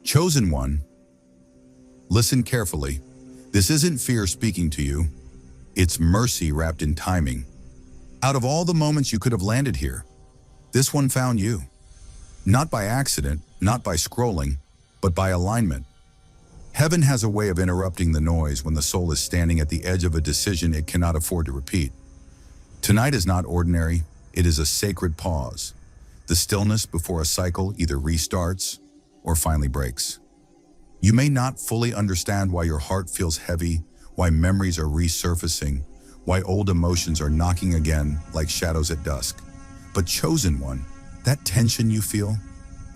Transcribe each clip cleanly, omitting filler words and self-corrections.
Chosen one, listen carefully. This isn't fear speaking to you. It's mercy wrapped in timing. Out of all the moments you could have landed here, this one found you. Not by accident, not by scrolling, but by alignment. Heaven has a way of interrupting the noise when the soul is standing at the edge of a decision it cannot afford to repeat. Tonight is not ordinary, it is a sacred pause. The stillness before a cycle either restarts or finally breaks. You may not fully understand why your heart feels heavy, why memories are resurfacing, why old emotions are knocking again like shadows at dusk. But chosen one, that tension you feel,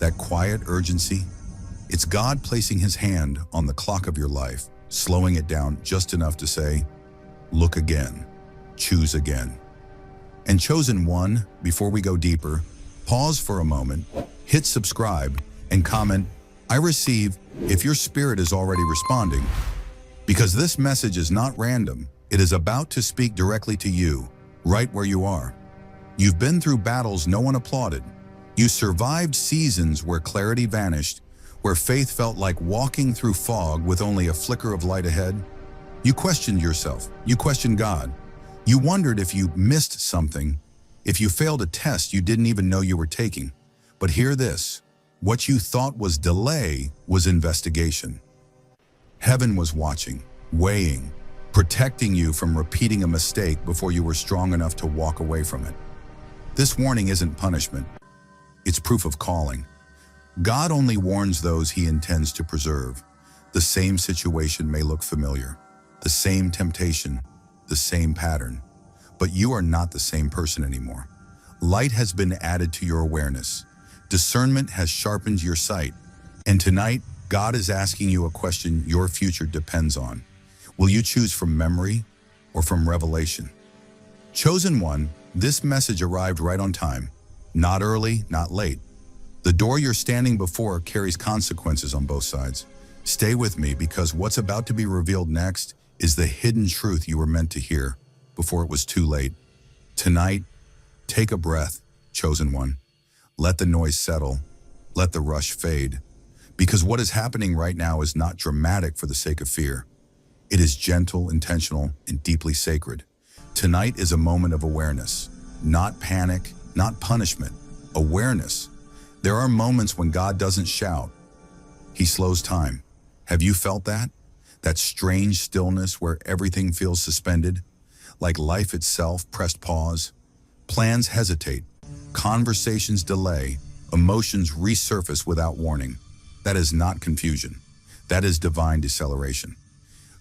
that quiet urgency, it's God placing his hand on the clock of your life, slowing it down just enough to say, look again, choose again. And chosen one, before we go deeper, pause for a moment, hit subscribe, and comment, I receive, if your spirit is already responding. Because this message is not random, it is about to speak directly to you, right where you are. You've been through battles no one applauded. You survived seasons where clarity vanished, where faith felt like walking through fog with only a flicker of light ahead. You questioned yourself, you questioned God. You wondered if you missed something, if you failed a test you didn't even know you were taking. But hear this, what you thought was delay was investigation. Heaven was watching, weighing, protecting you from repeating a mistake before you were strong enough to walk away from it. This warning isn't punishment, it's proof of calling. God only warns those he intends to preserve. The same situation may look familiar, the same temptation, the same pattern, but you are not the same person anymore. Light has been added to your awareness. Discernment has sharpened your sight. And tonight, God is asking you a question your future depends on. Will you choose from memory or from revelation? Chosen one, this message arrived right on time. Not early, not late. The door you're standing before carries consequences on both sides. Stay with me because what's about to be revealed next is the hidden truth you were meant to hear before it was too late. Tonight, take a breath, chosen one. Let the noise settle. Let the rush fade. Because what is happening right now is not dramatic for the sake of fear. It is gentle, intentional, and deeply sacred. Tonight is a moment of awareness, not panic, not punishment, awareness. There are moments when God doesn't shout. He slows time. Have you felt that? That strange stillness where everything feels suspended, like life itself pressed pause. Plans hesitate, conversations delay, emotions resurface without warning. That is not confusion. That is divine deceleration.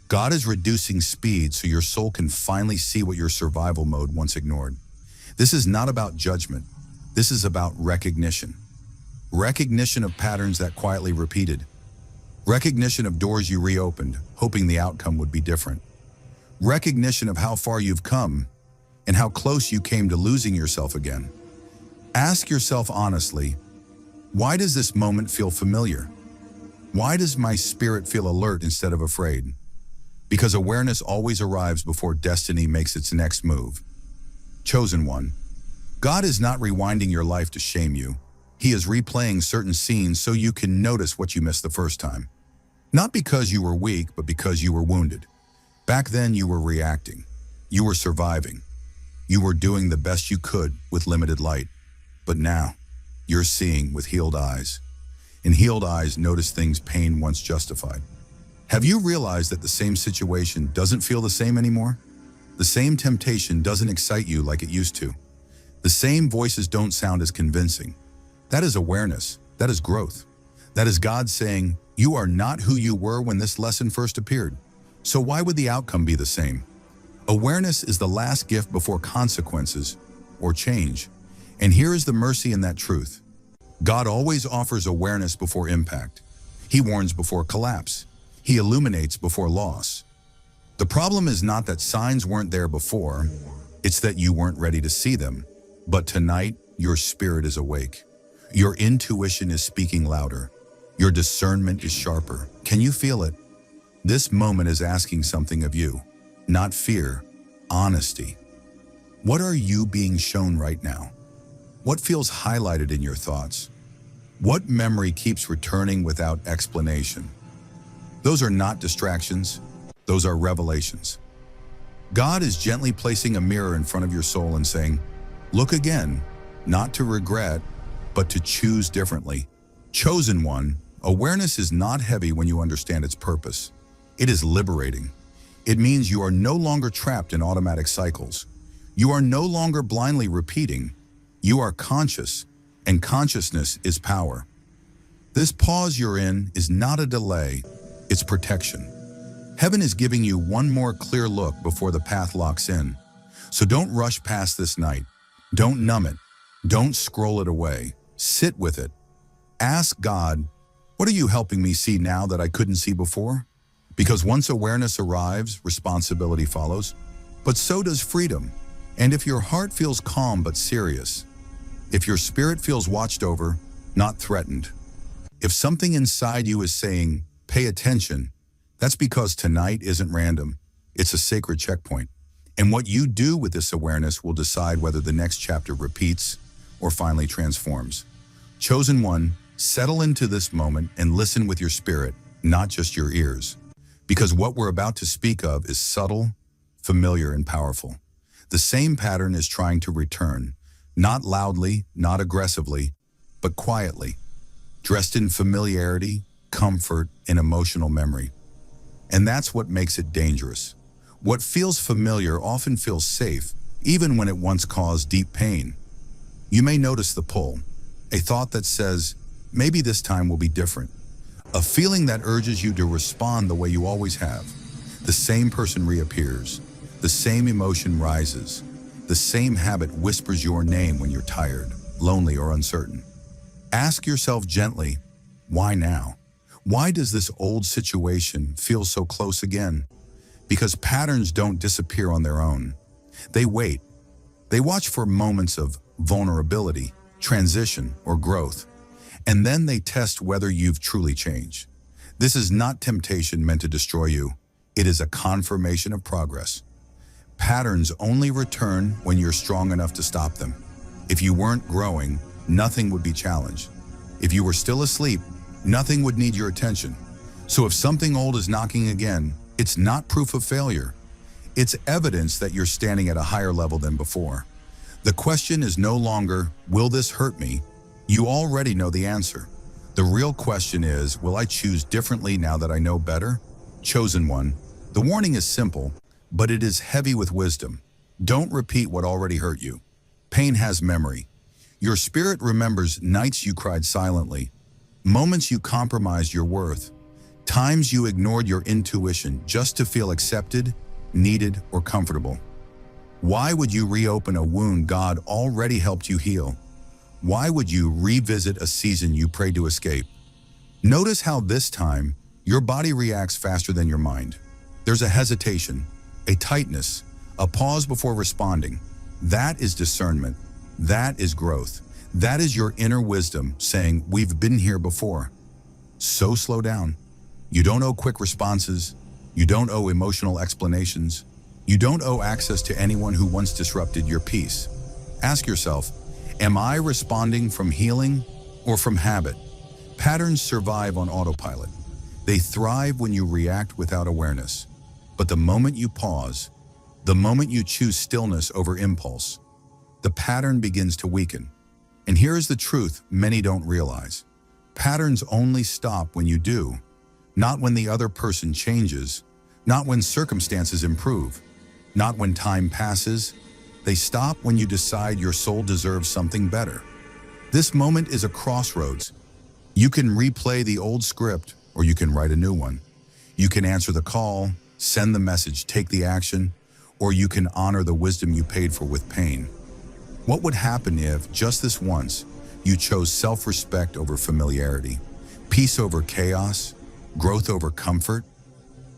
God is reducing speed so your soul can finally see what your survival mode once ignored. This is not about judgment. This is about recognition. Recognition of patterns that quietly repeated. Recognition of doors you reopened, hoping the outcome would be different. Recognition of how far you've come and how close you came to losing yourself again. Ask yourself honestly, why does this moment feel familiar? Why does my spirit feel alert instead of afraid? Because awareness always arrives before destiny makes its next move. Chosen one, God is not rewinding your life to shame you. He is replaying certain scenes so you can notice what you missed the first time. Not because you were weak, but because you were wounded. Back then you were reacting. You were surviving. You were doing the best you could with limited light. But now, you're seeing with healed eyes. And healed eyes notice things pain once justified. Have you realized that the same situation doesn't feel the same anymore? The same temptation doesn't excite you like it used to. The same voices don't sound as convincing. That is awareness. That is growth. That is God saying, you are not who you were when this lesson first appeared. So why would the outcome be the same? Awareness is the last gift before consequences or change. And here is the mercy in that truth. God always offers awareness before impact. He warns before collapse. He illuminates before loss. The problem is not that signs weren't there before, it's that you weren't ready to see them. But tonight, your spirit is awake. Your intuition is speaking louder. Your discernment is sharper. Can you feel it? This moment is asking something of you, not fear, honesty. What are you being shown right now? What feels highlighted in your thoughts? What memory keeps returning without explanation? Those are not distractions, those are revelations. God is gently placing a mirror in front of your soul and saying, look again, not to regret, but to choose differently. Chosen one, awareness is not heavy when you understand its purpose. It is liberating. It means you are no longer trapped in automatic cycles. You are no longer blindly repeating. You are conscious, and consciousness is power. This pause you're in is not a delay, it's protection. Heaven is giving you one more clear look before the path locks in. So don't rush past this night. Don't numb it. Don't scroll it away. Sit with it. Ask God, what are you helping me see now that I couldn't see before? Because once awareness arrives, responsibility follows, but so does freedom. And if your heart feels calm but serious, if your spirit feels watched over, not threatened, if something inside you is saying, pay attention, that's because tonight isn't random. It's a sacred checkpoint. And what you do with this awareness will decide whether the next chapter repeats or finally transforms. Chosen one, settle into this moment and listen with your spirit, not just your ears. Because what we're about to speak of is subtle, familiar, and powerful. The same pattern is trying to return, not loudly, not aggressively, but quietly, dressed in familiarity, comfort, and emotional memory. And that's what makes it dangerous. What feels familiar often feels safe, even when it once caused deep pain. You may notice the pull, a thought that says, maybe this time will be different. A feeling that urges you to respond the way you always have. The same person reappears. The same emotion rises. The same habit whispers your name when you're tired, lonely, or uncertain. Ask yourself gently, why now? Why does this old situation feel so close again? Because patterns don't disappear on their own. They wait. They watch for moments of vulnerability, transition, or growth. And then they test whether you've truly changed. This is not temptation meant to destroy you. It is a confirmation of progress. Patterns only return when you're strong enough to stop them. If you weren't growing, nothing would be challenged. If you were still asleep, nothing would need your attention. So if something old is knocking again, it's not proof of failure. It's evidence that you're standing at a higher level than before. The question is no longer, will this hurt me? You already know the answer. The real question is, will I choose differently now that I know better? Chosen one, the warning is simple, but it is heavy with wisdom. Don't repeat what already hurt you. Pain has memory. Your spirit remembers nights you cried silently, moments you compromised your worth, times you ignored your intuition just to feel accepted, needed, or comfortable. Why would you reopen a wound God already helped you heal? Why would you revisit a season you prayed to escape? Notice how this time, your body reacts faster than your mind. There's a hesitation, a tightness, a pause before responding. That is discernment. That is growth. That is your inner wisdom saying, we've been here before. So slow down. You don't owe quick responses. You don't owe emotional explanations. You don't owe access to anyone who once disrupted your peace. Ask yourself, am I responding from healing or from habit? Patterns survive on autopilot. They thrive when you react without awareness. But the moment you pause, the moment you choose stillness over impulse, the pattern begins to weaken. And here is the truth many don't realize. Patterns only stop when you do, not when the other person changes, not when circumstances improve, not when time passes. They stop when you decide your soul deserves something better. This moment is a crossroads. You can replay the old script, or you can write a new one. You can answer the call, send the message, take the action, or you can honor the wisdom you paid for with pain. What would happen if, just this once, you chose self-respect over familiarity, peace over chaos, growth over comfort?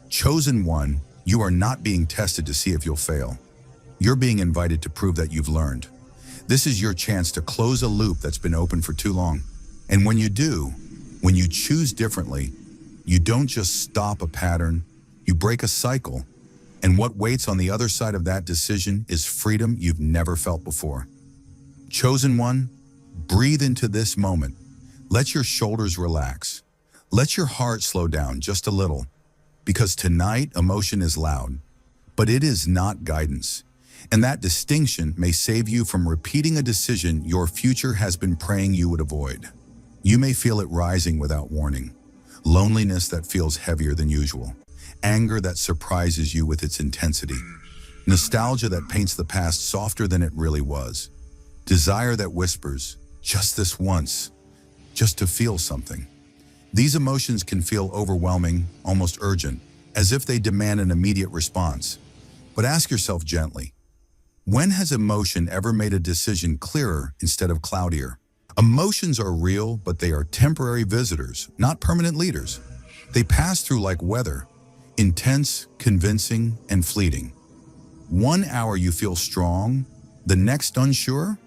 Chosen one, you are not being tested to see if you'll fail. You're being invited to prove that you've learned. This is your chance to close a loop that's been open for too long. And when you do, when you choose differently, you don't just stop a pattern, you break a cycle. And what waits on the other side of that decision is freedom you've never felt before. Chosen one, breathe into this moment. Let your shoulders relax. Let your heart slow down just a little, because tonight emotion is loud, but it is not guidance. And that distinction may save you from repeating a decision your future has been praying you would avoid. You may feel it rising without warning. Loneliness that feels heavier than usual. Anger that surprises you with its intensity. Nostalgia that paints the past softer than it really was. Desire that whispers, just this once, just to feel something. These emotions can feel overwhelming, almost urgent, as if they demand an immediate response. But ask yourself gently, when has emotion ever made a decision clearer instead of cloudier? Emotions are real, but they are temporary visitors, not permanent leaders. They pass through like weather, intense, convincing, and fleeting. 1 hour you feel strong, the next unsure.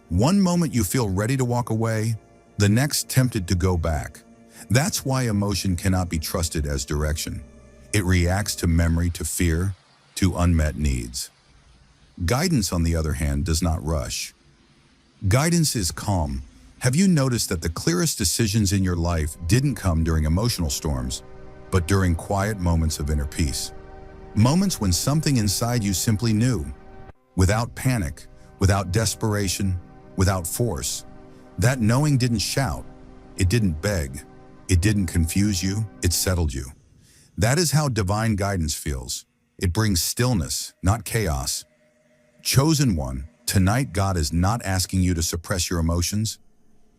One moment you feel ready to walk away, the next tempted to go back. That's why emotion cannot be trusted as direction. It reacts to memory, to fear, to unmet needs. Guidance, on the other hand, does not rush. Guidance is calm. Have you noticed that the clearest decisions in your life didn't come during emotional storms, but during quiet moments of inner peace? Moments when something inside you simply knew, without panic, without desperation, without force. That knowing didn't shout, it didn't beg, it didn't confuse you, it settled you. That is how divine guidance feels. It brings stillness, not chaos. Chosen one, tonight God is not asking you to suppress your emotions.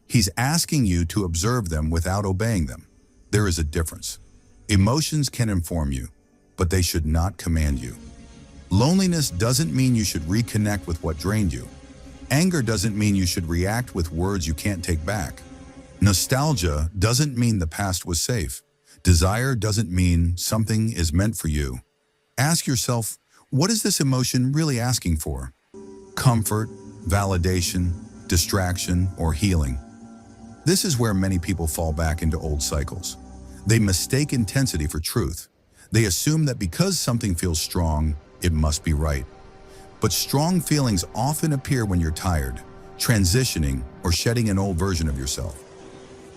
He's asking you to observe them without obeying them. There is a difference. Emotions can inform you, but they should not command you. Loneliness doesn't mean you should reconnect with what drained you. Anger doesn't mean you should react with words you can't take back. Nostalgia doesn't mean the past was safe. Desire doesn't mean something is meant for you. Ask yourself, what is this emotion really asking for? Comfort, validation, distraction, or healing? This is where many people fall back into old cycles. They mistake intensity for truth. They assume that because something feels strong, it must be right. But strong feelings often appear when you're tired, transitioning, or shedding an old version of yourself.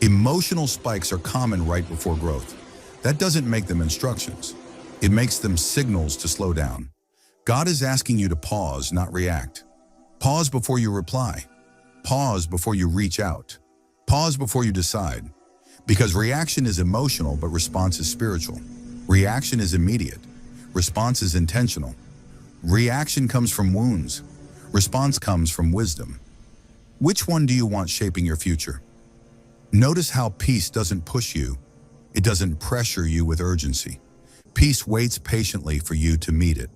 Emotional spikes are common right before growth. That doesn't make them instructions. It makes them signals to slow down. God is asking you to pause, not react. Pause before you reply. Pause before you reach out. Pause before you decide. Because reaction is emotional, but response is spiritual. Reaction is immediate. Response is intentional. Reaction comes from wounds. Response comes from wisdom. Which one do you want shaping your future? Notice how peace doesn't push you. It doesn't pressure you with urgency. Peace waits patiently for you to meet it.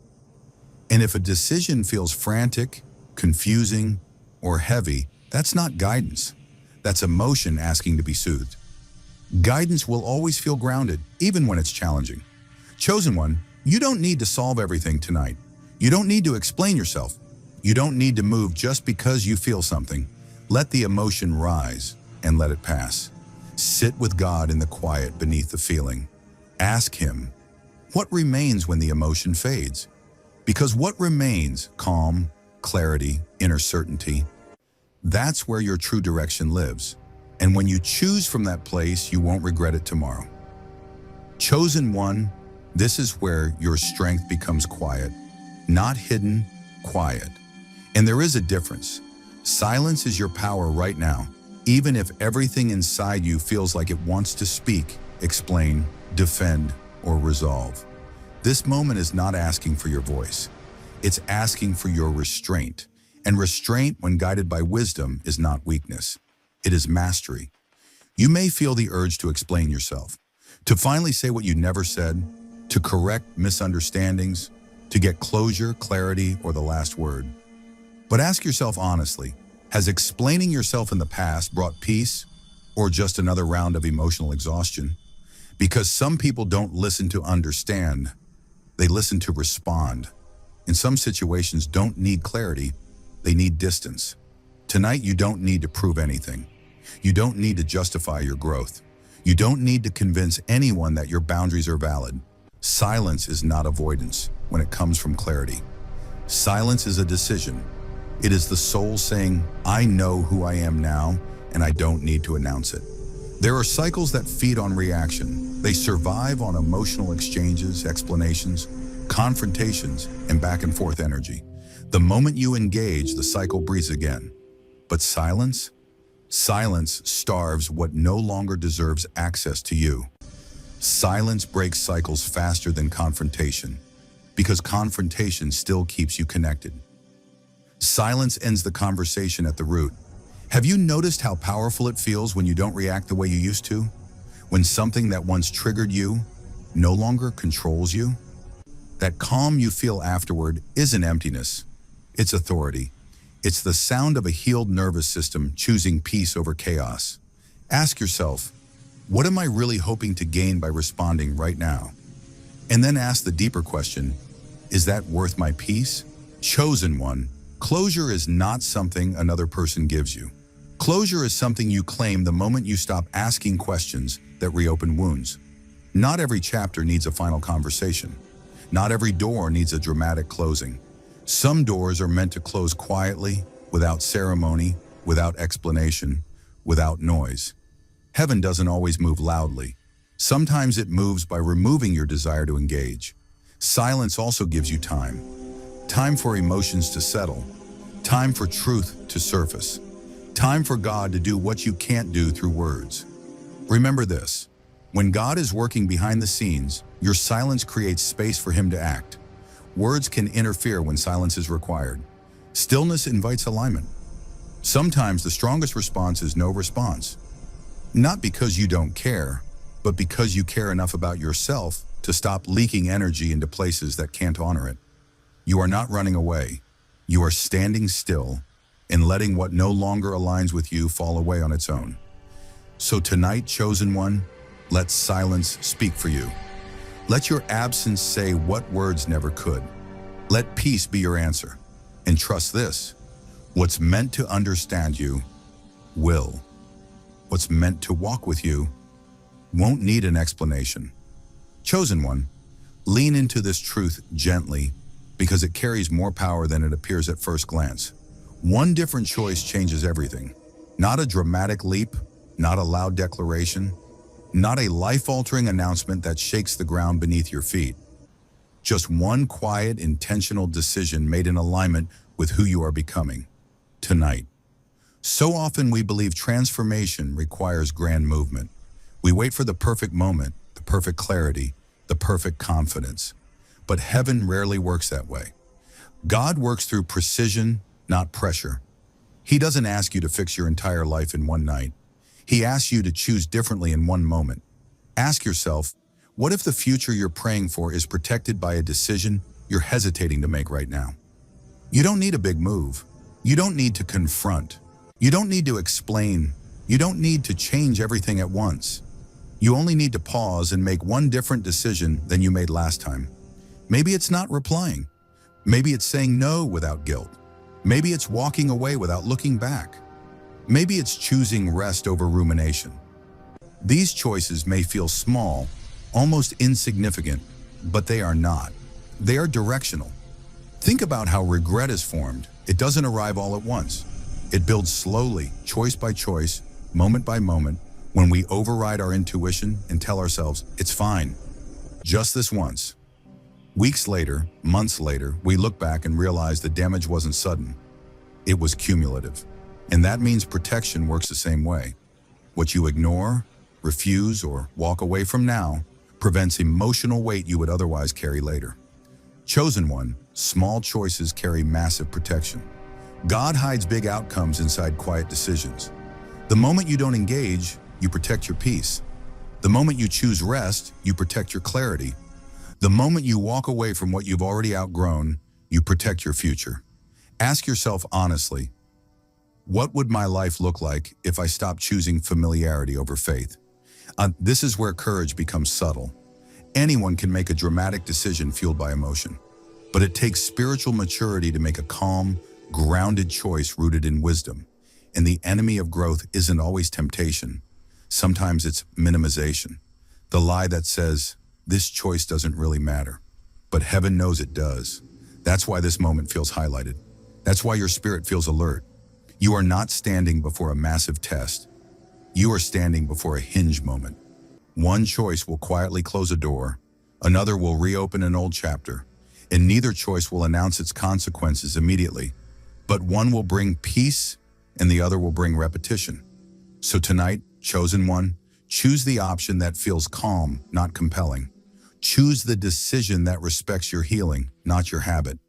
And if a decision feels frantic, confusing, or heavy, that's not guidance. That's emotion asking to be soothed. Guidance will always feel grounded, even when it's challenging. Chosen one, you don't need to solve everything tonight. You don't need to explain yourself. You don't need to move just because you feel something. Let the emotion rise and let it pass. Sit with God in the quiet beneath the feeling. Ask Him, what remains when the emotion fades? Because what remains, calm, clarity, inner certainty, that's where your true direction lives. And when you choose from that place, you won't regret it tomorrow. Chosen one, this is where your strength becomes quiet, not hidden, quiet. And there is a difference. Silence is your power right now, even if everything inside you feels like it wants to speak, explain, defend, or resolve. This moment is not asking for your voice. It's asking for your restraint. And restraint, when guided by wisdom, is not weakness. It is mastery. You may feel the urge to explain yourself, to finally say what you never said, to correct misunderstandings, to get closure, clarity, or the last word. But ask yourself honestly, has explaining yourself in the past brought peace or just another round of emotional exhaustion? Because some people don't listen to understand, they listen to respond. In some situations, don't need clarity, they need distance. Tonight, you don't need to prove anything. You don't need to justify your growth. You don't need to convince anyone that your boundaries are valid. Silence is not avoidance when it comes from clarity. Silence is a decision. It is the soul saying, I know who I am now, and I don't need to announce it. There are cycles that feed on reaction. They survive on emotional exchanges, explanations, confrontations, and back and forth energy. The moment you engage, the cycle breathes again. But silence? Silence starves what no longer deserves access to you. Silence breaks cycles faster than confrontation, because confrontation still keeps you connected. Silence ends the conversation at the root. Have you noticed how powerful it feels when you don't react the way you used to? When something that once triggered you no longer controls you? That calm you feel afterward isn't emptiness, it's authority. It's the sound of a healed nervous system choosing peace over chaos. Ask yourself, what am I really hoping to gain by responding right now? And then ask the deeper question, is that worth my peace? Chosen one, closure is not something another person gives you. Closure is something you claim the moment you stop asking questions that reopen wounds. Not every chapter needs a final conversation. Not every door needs a dramatic closing. Some doors are meant to close quietly, without ceremony, without explanation, without noise. Heaven doesn't always move loudly. Sometimes it moves by removing your desire to engage. Silence also gives you time. Time for emotions to settle. Time for truth to surface. Time for God to do what you can't do through words. Remember this, when God is working behind the scenes, your silence creates space for Him to act. Words can interfere when silence is required. Stillness invites alignment. Sometimes the strongest response is no response. Not because you don't care, but because you care enough about yourself to stop leaking energy into places that can't honor it. You are not running away. You are standing still and letting what no longer aligns with you fall away on its own. So tonight, chosen one, let silence speak for you. Let your absence say what words never could. Let peace be your answer. And trust this, what's meant to understand you will. What's meant to walk with you won't need an explanation. Chosen one, lean into this truth gently because it carries more power than it appears at first glance. One different choice changes everything. Not a dramatic leap, not a loud declaration, not a life-altering announcement that shakes the ground beneath your feet. Just one quiet, intentional decision made in alignment with who you are becoming tonight. So often we believe transformation requires grand movement. We wait for the perfect moment, the perfect clarity, the perfect confidence. But heaven rarely works that way. God works through precision, not pressure. He doesn't ask you to fix your entire life in one night. He asks you to choose differently in one moment. Ask yourself, what if the future you're praying for is protected by a decision you're hesitating to make right now? You don't need a big move. You don't need to confront. You don't need to explain. You don't need to change everything at once. You only need to pause and make one different decision than you made last time. Maybe it's not replying. Maybe it's saying no without guilt. Maybe it's walking away without looking back. Maybe it's choosing rest over rumination. These choices may feel small, almost insignificant, but they are not. They are directional. Think about how regret is formed. It doesn't arrive all at once. It builds slowly, choice by choice, moment by moment, when we override our intuition and tell ourselves, it's fine, just this once. Weeks later, months later, we look back and realize the damage wasn't sudden. It was cumulative. And that means protection works the same way. What you ignore, refuse, or walk away from now prevents emotional weight you would otherwise carry later. Chosen one, small choices carry massive protection. God hides big outcomes inside quiet decisions. The moment you don't engage, you protect your peace. The moment you choose rest, you protect your clarity. The moment you walk away from what you've already outgrown, you protect your future. Ask yourself honestly, what would my life look like if I stopped choosing familiarity over faith? This is where courage becomes subtle. Anyone can make a dramatic decision fueled by emotion, but it takes spiritual maturity to make a calm, grounded choice rooted in wisdom. And the enemy of growth isn't always temptation. Sometimes it's minimization. The lie that says, this choice doesn't really matter. But heaven knows it does. That's why this moment feels highlighted. That's why your spirit feels alert. You are not standing before a massive test. You are standing before a hinge moment. One choice will quietly close a door, another will reopen an old chapter, and neither choice will announce its consequences immediately. But one will bring peace and the other will bring repetition. So tonight, chosen one, choose the option that feels calm, not compelling. Choose the decision that respects your healing, not your habit.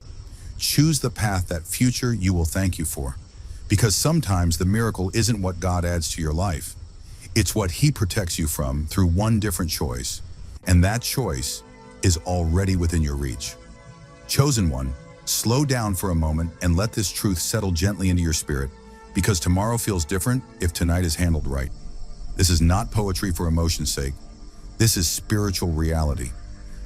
Choose the path that future you will thank you for. Because sometimes the miracle isn't what God adds to your life. It's what He protects you from through one different choice. And that choice is already within your reach. Chosen one, slow down for a moment and let this truth settle gently into your spirit, because tomorrow feels different if tonight is handled right. This is not poetry for emotion's sake. This is spiritual reality.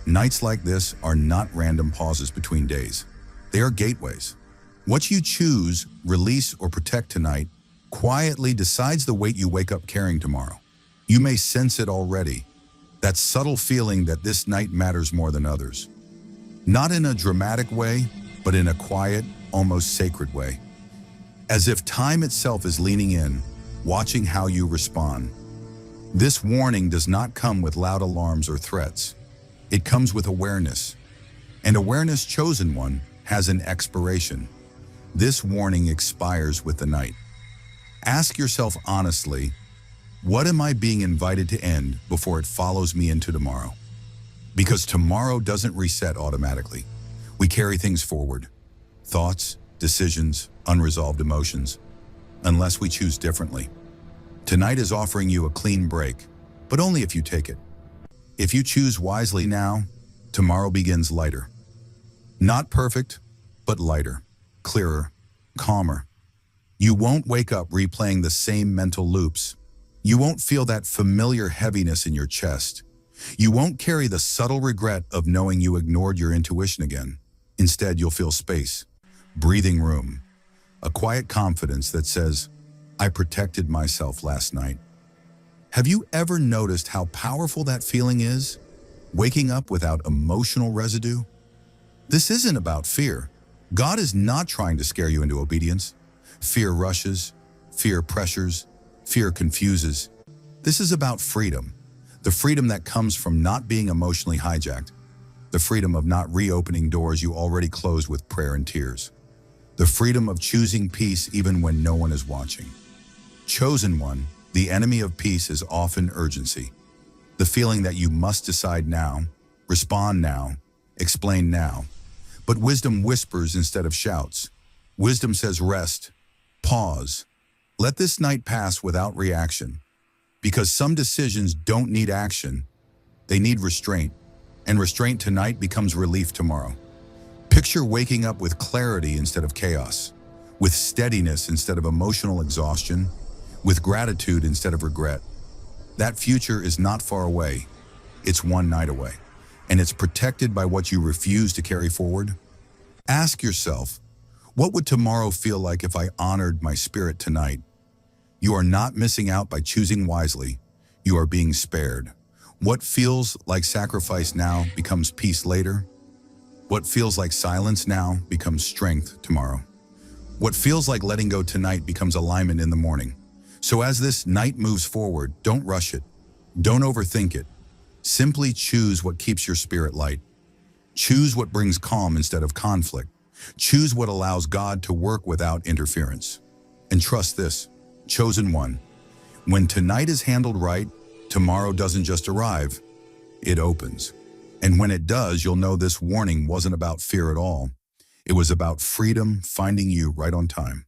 Nights like this are not random pauses between days. They are gateways. What you choose, release, or protect tonight quietly decides the weight you wake up carrying tomorrow. You may sense it already, that subtle feeling that this night matters more than others. Not in a dramatic way, but in a quiet, almost sacred way. As if time itself is leaning in, watching how you respond. This warning does not come with loud alarms or threats. It comes with awareness. And awareness, chosen one, has an expiration. This warning expires with the night. Ask yourself honestly, what am I being invited to end before it follows me into tomorrow? Because tomorrow doesn't reset automatically. We carry things forward. Thoughts, decisions, unresolved emotions, unless we choose differently. Tonight is offering you a clean break, but only if you take it. If you choose wisely now, tomorrow begins lighter. Not perfect, but lighter, clearer, calmer. You won't wake up replaying the same mental loops. You won't feel that familiar heaviness in your chest. You won't carry the subtle regret of knowing you ignored your intuition again. Instead, you'll feel space, breathing room, a quiet confidence that says, I protected myself last night. Have you ever noticed how powerful that feeling is? Waking up without emotional residue? This isn't about fear. God is not trying to scare you into obedience. Fear rushes, fear pressures, fear confuses. This is about freedom. The freedom that comes from not being emotionally hijacked. The freedom of not reopening doors you already closed with prayer and tears. The freedom of choosing peace even when no one is watching. Chosen one, the enemy of peace is often urgency. The feeling that you must decide now, respond now, explain now. But wisdom whispers instead of shouts. Wisdom says rest, pause. Let this night pass without reaction. Because some decisions don't need action, they need restraint. And restraint tonight becomes relief tomorrow. Picture waking up with clarity instead of chaos, with steadiness instead of emotional exhaustion, with gratitude instead of regret. That future is not far away. It's one night away. And it's protected by what you refuse to carry forward. Ask yourself, what would tomorrow feel like if I honored my spirit tonight? You are not missing out by choosing wisely. You are being spared. What feels like sacrifice now becomes peace later. What feels like silence now becomes strength tomorrow. What feels like letting go tonight becomes alignment in the morning. So as this night moves forward, don't rush it. Don't overthink it. Simply choose what keeps your spirit light. Choose what brings calm instead of conflict. Choose what allows God to work without interference. And trust this, chosen one. When tonight is handled right, tomorrow doesn't just arrive, it opens. And when it does, you'll know this warning wasn't about fear at all. It was about freedom finding you right on time.